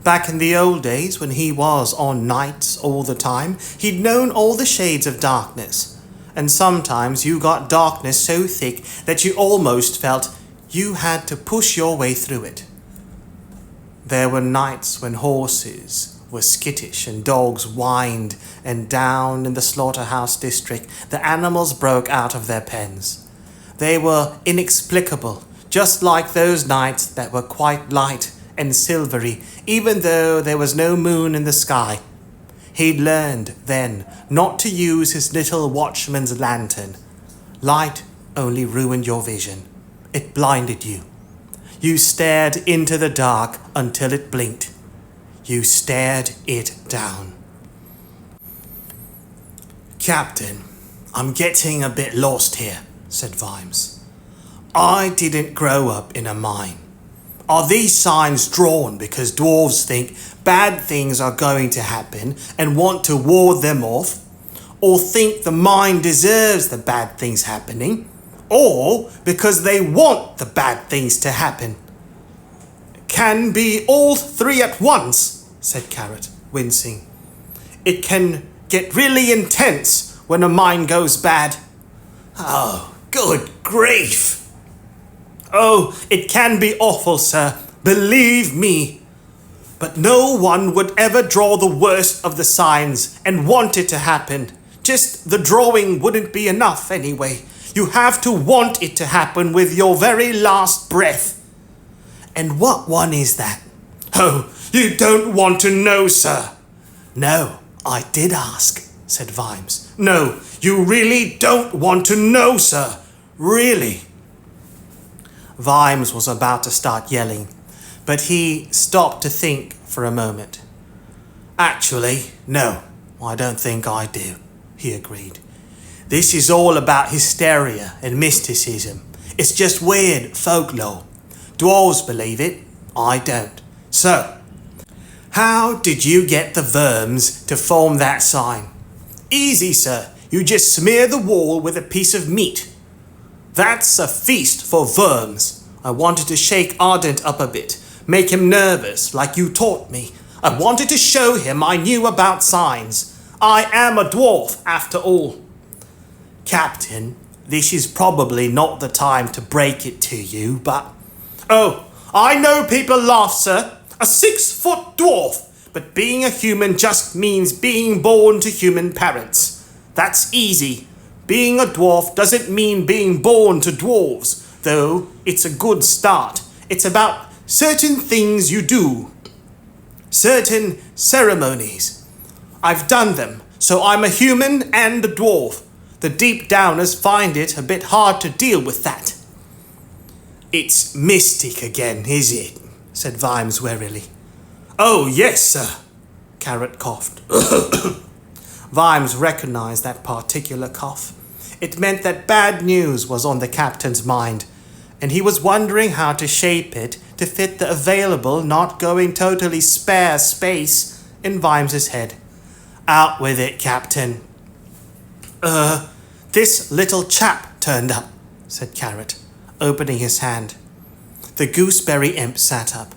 S1: Back in the old days, when he was on nights all the time, he'd known all the shades of darkness. And sometimes you got darkness so thick that you almost felt you had to push your way through it. There were nights when horses were skittish and dogs whined, and down in the slaughterhouse district the animals broke out of their pens. They were inexplicable, just like those nights that were quite light and silvery, even though there was no moon in the sky. He'd learned then not to use his little watchman's lantern. Light only ruined your vision. It blinded you. You stared into the dark until it blinked. You stared it down. Captain, I'm getting a bit lost here, said Vimes. I didn't grow up in a mine. Are these signs drawn because dwarves think bad things are going to happen and want to ward them off? Or think the mine deserves the bad things happening? Or because they want the bad things to happen? Can be all three at once, said Carrot, wincing. It can get really intense when a mine goes bad. Oh, good grief! Oh, it can be awful, sir. Believe me. But no one would ever draw the worst of the signs and want it to happen. Just the drawing wouldn't be enough anyway. You have to want it to happen with your very last breath. And what one is that? Oh, you don't want to know, sir. No, I did ask, said Vimes. No, you really don't want to know, sir. Really. Vimes was about to start yelling, but he stopped to think for a moment. Actually, no, I don't think I do, he agreed. This is all about hysteria and mysticism. It's just weird folklore. Dwarves believe it, I don't. So, how did you get the Vimes to form that sign? Easy, sir. You just smear the wall with a piece of meat. That's a feast for Vimes. I wanted to shake Ardent up a bit, make him nervous like you taught me. I wanted to show him I knew about signs. I am a dwarf, after all. Captain, this is probably not the time to break it to you, but... Oh, I know people laugh, sir. A 6-foot dwarf. But being a human just means being born to human parents. That's easy. Being a dwarf doesn't mean being born to dwarves, though it's a good start. It's about certain things you do. Certain ceremonies. I've done them, so I'm a human and a dwarf. The deep downers find it a bit hard to deal with that. It's mystic again, is it? Said Vimes warily. Oh, yes, sir, Carrot coughed. Vimes recognized that particular cough. It meant that bad news was on the captain's mind, and he was wondering how to shape it to fit the available, not going totally spare space in Vimes's head. Out with it, Captain. This little chap turned up, said Carrot, opening his hand. The gooseberry imp sat up.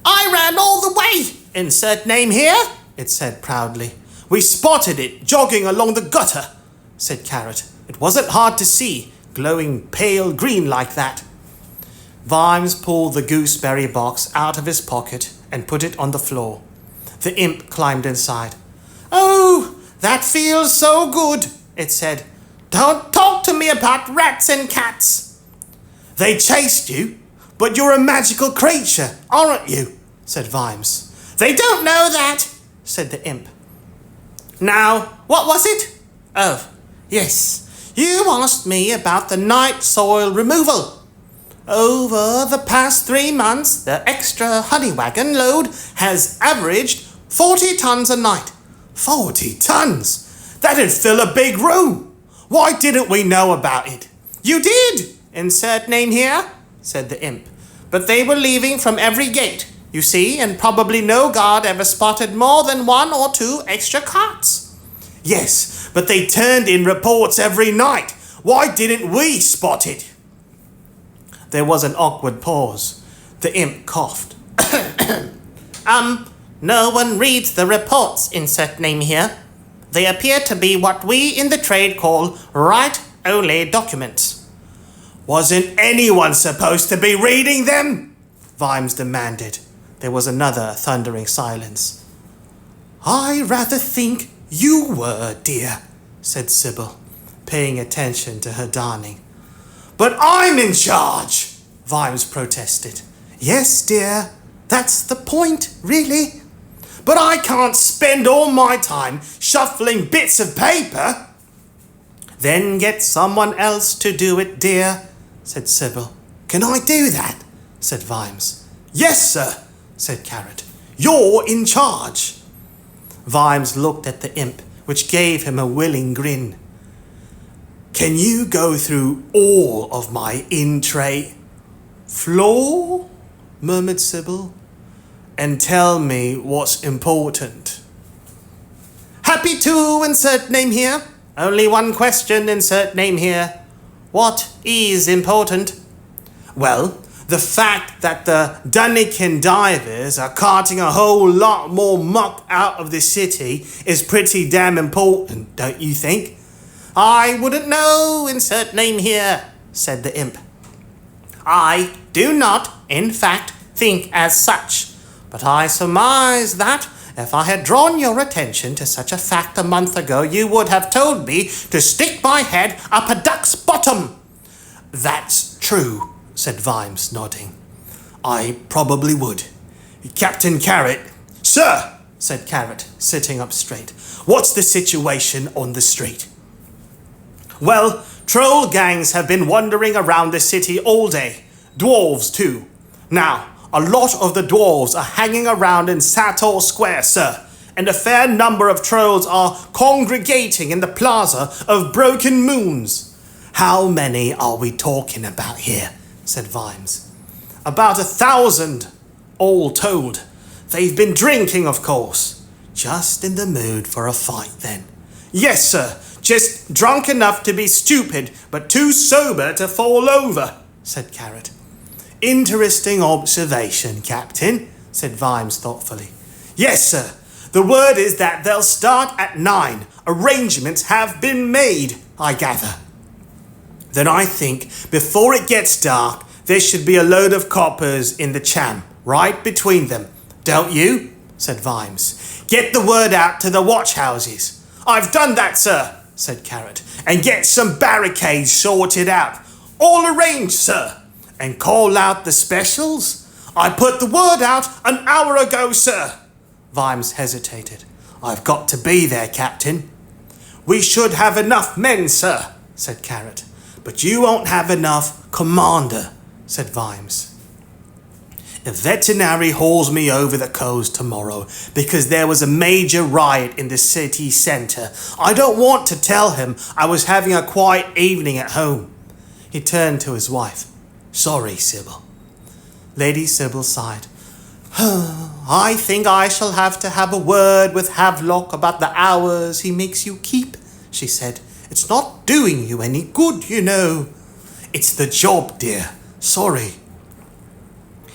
S1: I ran all the way! Insert name here, it said proudly. We spotted it jogging along the gutter, said Carrot. It wasn't hard to see, glowing pale green like that. Vimes pulled the gooseberry box out of his pocket and put it on the floor. The imp climbed inside. "Oh, that feels so good," it said. "Don't talk to me about rats and cats." "They chased you, but you're a magical creature, aren't you?" said Vimes. "They don't know that," said the imp. "Now, what was it? Oh, yes, you asked me about the night soil removal. Over the past 3 months, the extra honey wagon load has averaged 40 tons a night." 40 tons? That'd fill a big room. Why didn't we know about it? "You did, insert name here," said the imp. "But they were leaving from every gate, you see, and probably no guard ever spotted more than 1 or 2 extra carts." "Yes, but they turned in reports every night. Why didn't we spot it?" There was an awkward pause. The imp coughed. No one reads the reports, insert name here. They appear to be what we in the trade call write-only documents." "Wasn't anyone supposed to be reading them?" Vimes demanded. There was another thundering silence. "I rather think you were, dear," said Sybil, paying attention to her darning. "But I'm in charge," Vimes protested. "Yes, dear, that's the point, really." "But I can't spend all my time shuffling bits of paper." "Then get someone else to do it, dear," said Sybil. "Can I do that?" said Vimes. "Yes, sir," said Carrot. "You're in charge." Vimes looked at the imp, which gave him a willing grin. "Can you go through all of my in-tray?" "Floor?" murmured Sybil. "And tell me what's important." "Happy to, insert name here. Only one question, insert name here. What is important?" "Well, the fact that the Dunnikin divers are carting a whole lot more muck out of the city is pretty damn important, don't you think?" "I wouldn't know, insert name here," said the imp. "I do not, in fact, think as such. But I surmise that if I had drawn your attention to such a fact a month ago, you would have told me to stick my head up a duck's bottom." "That's true," said Vimes, nodding. "I probably would. Captain Carrot." "Sir," said Carrot, sitting up straight. "What's the situation on the street?" "Well, troll gangs have been wandering around the city all day. Dwarves, too. Now, a lot of the dwarves are hanging around in Sator Square, sir, and a fair number of trolls are congregating in the Plaza of Broken Moons." "How many are we talking about here?" said Vimes. "About 1,000, all told. They've been drinking, of course." "Just in the mood for a fight, then?" "Yes, sir. Just drunk enough to be stupid, but too sober to fall over," said Carrot. "Interesting observation, Captain," said Vimes thoughtfully. "Yes, sir. The word is that they'll start at 9. Arrangements have been made, I gather." "Then I think before it gets dark, there should be a load of coppers in the Cham, right between them. Don't you?" said Vimes. "Get the word out to the watch houses." "I've done that, sir," said Carrot. "And get some barricades sorted out." "All arranged, sir." "And call out the specials?" "I put the word out an hour ago, sir." Vimes hesitated. "I've got to be there, Captain." "We should have enough men, sir," said Carrot. "But you won't have enough commander," said Vimes. "If veterinary hauls me over the coals tomorrow because there was a major riot in the city centre, I don't want to tell him I was having a quiet evening at home." He turned to his wife. "Sorry, Sybil." Lady Sybil sighed. "I think I shall have to have a word with Havelock about the hours he makes you keep," she said. "It's not doing you any good, you know." "It's the job, dear. Sorry."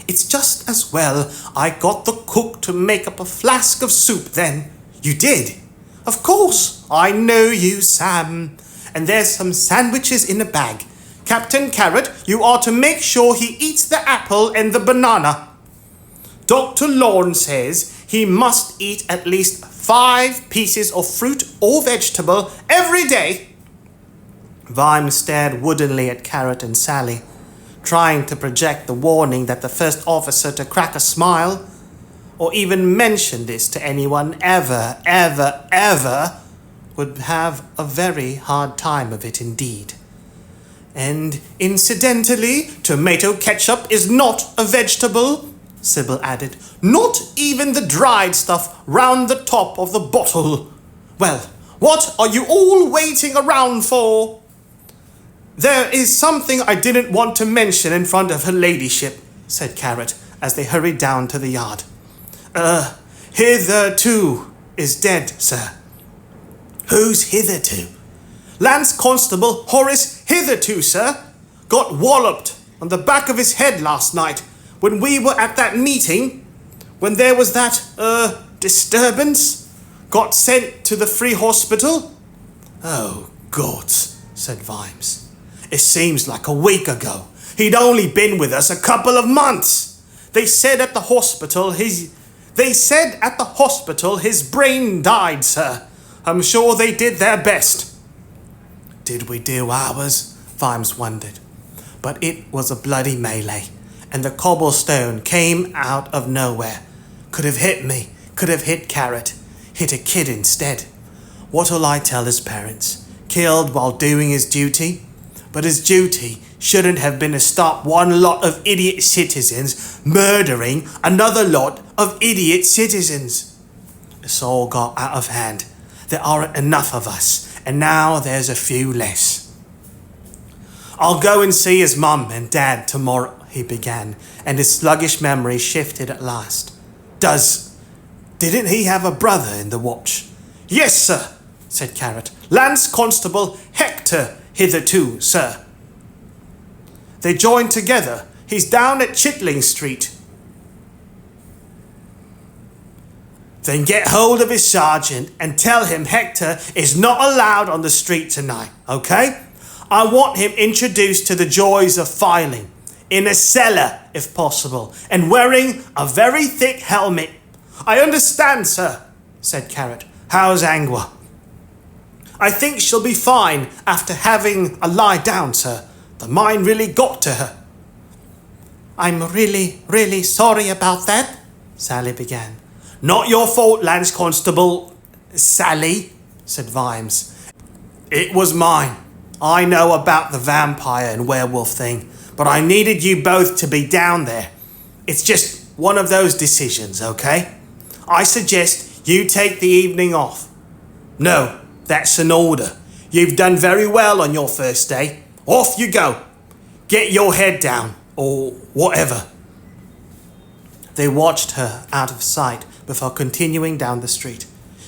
S1: "It's just as well I got the cook to make up a flask of soup then." "You did?" "Of course. I know you, Sam. And there's some sandwiches in a bag. Captain Carrot, you are to make sure he eats the apple and the banana. Dr. Lorne says he must eat at least 5 pieces of fruit or vegetable every day. Vimes stared woodenly at Carrot and Sally, trying to project the warning that the first officer to crack a smile, or even mention this to anyone ever, would have a very hard time of it indeed. And incidentally, tomato ketchup is not a vegetable, Sybil added. Not even the dried stuff round the top of the bottle. Well, what are you all waiting around for? There is something I didn't want to mention in front of her ladyship, said Carrot, as they hurried down to the yard. Hitherto is dead, sir. Who's hitherto? Lance Constable Horace Hitherto, sir. Got walloped on the back of his head last night when we were at that meeting, when there was that, disturbance. Got sent to the free hospital. Oh, gods, said Vimes. It seems like a week ago. He'd only been with us a couple of months. They said at the hospital his brain died, sir. I'm sure they did their best. Did we do ours? Vimes wondered. But it was a bloody melee, and the cobblestone came out of nowhere. Could have hit me, could have hit Carrot, hit a kid instead. What'll I tell his parents? Killed while doing his duty? But his duty shouldn't have been to stop one lot of idiot citizens murdering another lot of idiot citizens. It's all got out of hand. There aren't enough of us, and now there's a few less. I'll go and see his mum and dad tomorrow, he began, and his sluggish memory shifted at last. Didn't he have a brother in the watch? Yes, sir, said Carrot. Lance Constable Hector Hitherto, sir. They joined together. He's down at Chitling Street. Then get hold of his sergeant and tell him Hector is not allowed on the street tonight, okay? I want him introduced to the joys of filing, in a cellar if possible, and wearing a very thick helmet. I understand, sir, said Carrot. How's Angua? I think she'll be fine after having a lie down, sir. The mine really got to her. I'm really sorry about that, Sally began. Not your fault, Lance Constable Sally, said Vimes. It was mine. I know about the vampire and werewolf thing, but I needed you both to be down there. It's just one of those decisions, okay? I suggest you take the evening off. No, that's an order. You've done very well on your first day. Off you go. Get your head down, or whatever. They watched her out of sight before continuing down the street.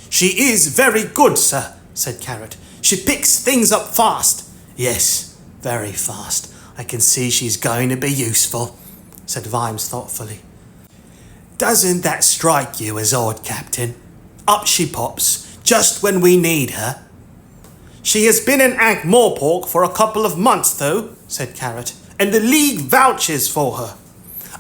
S1: She is very good, sir, said Carrot. She picks things up fast. Yes, very fast. I can see she's going to be useful, said Vimes thoughtfully. Doesn't that strike you as odd, Captain? Up she pops, just when we need her. She has been in Ankh-Morpork for a couple of months, though, said Carrot, and the League vouches for her.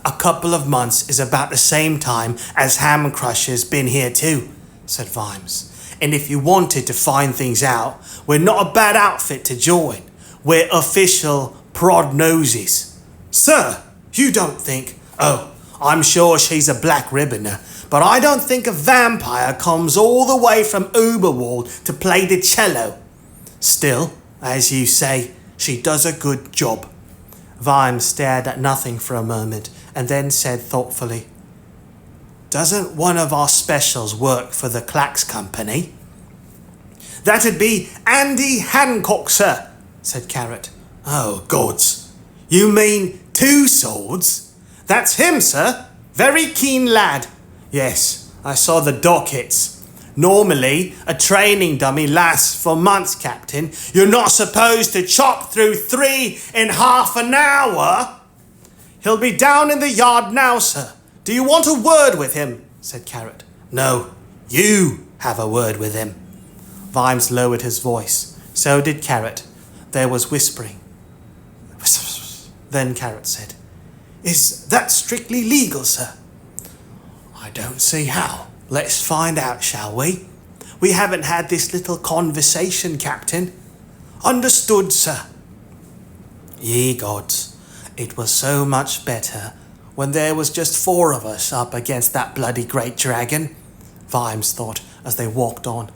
S1: A couple of months is about the same time as Ham Crusher's been here too, said Vimes. And if you wanted to find things out, we're not a bad outfit to join. We're official prod noses. Sir, you don't think... Oh, I'm sure she's a black ribboner, but I don't think a vampire comes all the way from Uberwald to play the cello. Still, as you say, she does a good job. Vimes stared at nothing for a moment, and then said thoughtfully, Doesn't one of our specials work for the Clacks Company? That'd be Andy Hancock, sir, said Carrot. Oh, gods. You mean 2 swords? That's him, sir. Very keen lad. Yes, I saw the dockets. Normally, a training dummy lasts for months, Captain. You're not supposed to chop through 3 in half an hour. He'll be down in the yard now, sir. Do you want a word with him? Said Carrot. No, you have a word with him. Vimes lowered his voice. So did Carrot. There was whispering. Then Carrot said, "Is that strictly legal, sir?" "I don't see how. Let's find out, shall we? We haven't had this little conversation, Captain." "Understood, sir." Ye gods, it was so much better when there was just 4 of us up against that bloody great dragon, Vimes thought as they walked on.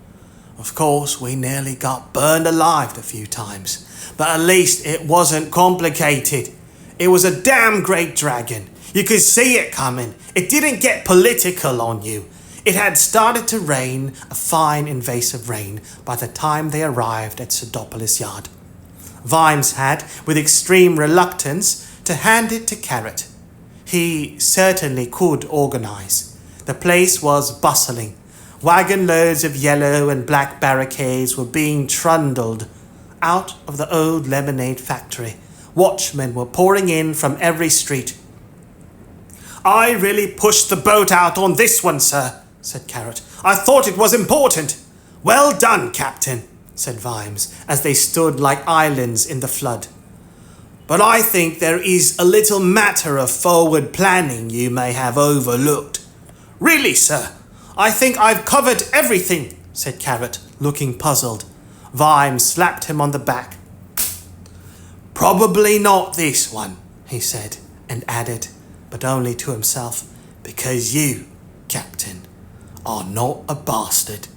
S1: Of course, we nearly got burned alive a few times, but at least it wasn't complicated. It was a damn great dragon. You could see it coming. It didn't get political on you. It had started to rain, a fine invasive rain, by the time they arrived at Sedopolis Yard. Vimes had, with extreme reluctance, to hand it to Carrot. He certainly could organise. The place was bustling. Wagon loads of yellow and black barricades were being trundled out of the old lemonade factory. Watchmen were pouring in from every street. "I really pushed the boat out on this one, sir," said Carrot. "I thought it was important." "Well done, Captain," said Vimes, as they stood like islands in the flood. "But I think there is a little matter of forward planning you may have overlooked." "Really, sir? I think I've covered everything," said Carrot, looking puzzled. Vimes slapped him on the back. "Probably not this one," he said, and added, but only to himself, "because you, Captain, are not a bastard."